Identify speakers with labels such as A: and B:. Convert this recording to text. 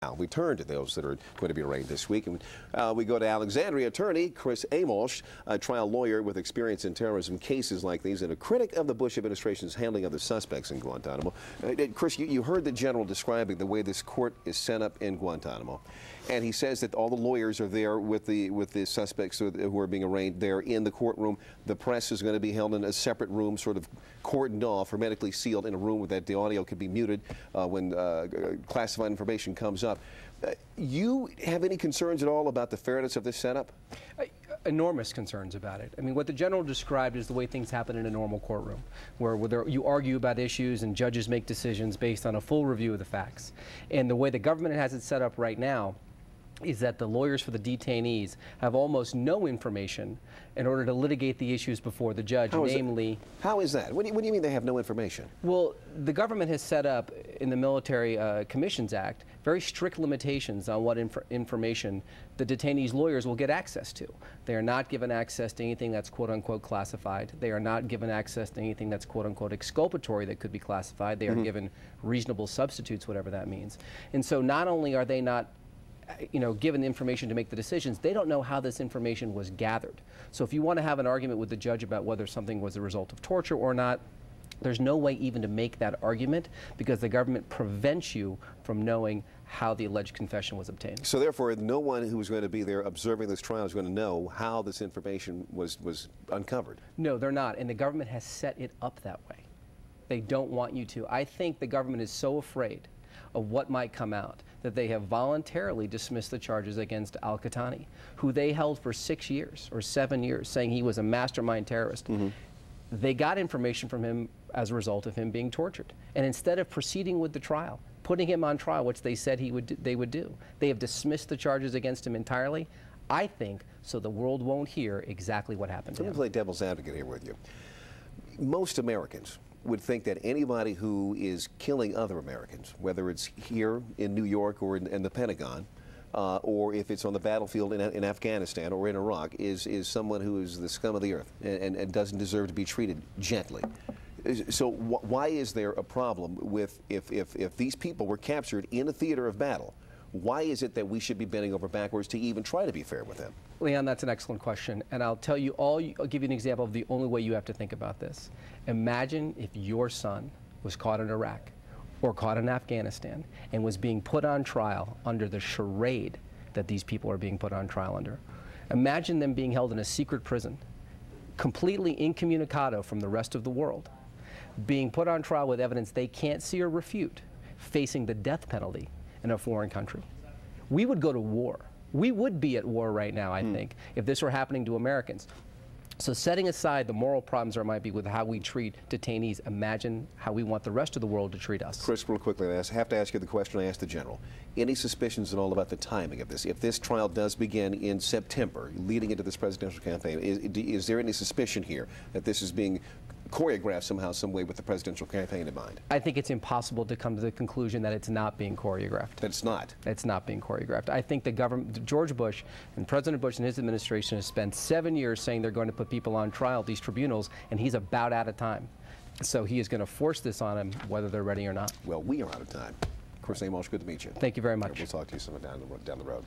A: Now, we turn to those that are going to be arraigned this week, and we go to Alexandria attorney Chris Amolsch, a trial lawyer with experience in terrorism cases like these and a critic of the Bush administration's handling of the suspects in Guantanamo. Chris, you heard the general describing the way this court is set up in Guantanamo, and he says that all the lawyers are there with the suspects who are being arraigned there in the courtroom. The press is going to be held in a separate room, sort of cordoned off, hermetically sealed in a room where the audio can be muted when classified information comes up. You have any concerns at all about the fairness of this setup?
B: Enormous concerns about it. I mean, what the general described is the way things happen in a normal courtroom, where you argue about issues and judges make decisions based on a full review of the facts. And the way the government has it set up right now is that the lawyers for the detainees have almost no information in order to litigate the issues before the judge, namely...
A: How is that? What do you mean they have no information?
B: Well, the government has set up in the Military Commissions Act very strict limitations on what information the detainees' lawyers will get access to. They are not given access to anything that's quote-unquote classified. They are not given access to anything that's quote-unquote exculpatory that could be classified. They are given reasonable substitutes, whatever that means. And so not only are they not given the information to make the decisions, they don't know how this information was gathered. So if you want to have an argument with the judge about whether something was the result of torture or not, there's no way even to make that argument because the government prevents you from knowing how the alleged confession was obtained.
A: So therefore, no one who is going to be there observing this trial is going to know how this information was uncovered.
B: No, they're not, and the government has set it up that way. They don't want you to. I think the government is so afraid of what might come out that they have voluntarily dismissed the charges against al-Qahtani, who they held for 6 years or 7 years, saying he was a mastermind terrorist. They got information from him as a result of him being tortured. And instead of proceeding with the trial, putting him on trial, which they said they would do, they have dismissed the charges against him entirely, I think, so the world won't hear exactly what happened to him.
A: Let me play devil's advocate here with you. Most Americans would think that anybody who is killing other Americans, whether it's here in New York or in the Pentagon, or if it's on the battlefield in Afghanistan or in Iraq, is someone who is the scum of the earth and doesn't deserve to be treated gently. So why is there a problem with if these people were captured in a theater of battle? Why is it that we should be bending over backwards to even try to be fair with them?
B: Leon, that's an excellent question. And I'll tell you I'll give you an example of the only way you have to think about this. Imagine if your son was caught in Iraq or caught in Afghanistan and was being put on trial under the charade that these people are being put on trial under. Imagine them being held in a secret prison, completely incommunicado from the rest of the world, being put on trial with evidence they can't see or refute, facing the death penalty in a foreign country. We would go to war. We would be at war right now, I think, if this were happening to Americans. So setting aside the moral problems there might be with how we treat detainees, imagine how we want the rest of the world to treat us.
A: Chris, real quickly, I have to ask you the question I asked the general. Any suspicions at all about the timing of this? If this trial does begin in September, leading into this presidential campaign, is there any suspicion here that this is being choreographed somehow, some way with the presidential campaign in mind?
B: I think it's impossible to come to the conclusion that it's not being choreographed.
A: It's not? It's
B: not being choreographed. I think the government, George Bush and President Bush and his administration has spent 7 years saying they're going to put people on trial at these tribunals, and he's about out of time. So he is going to force this on them whether they're ready or not.
A: Well, we are out of time. Chris Amolsch, good to meet you.
B: Thank you very much.
A: We'll talk to you some down the road.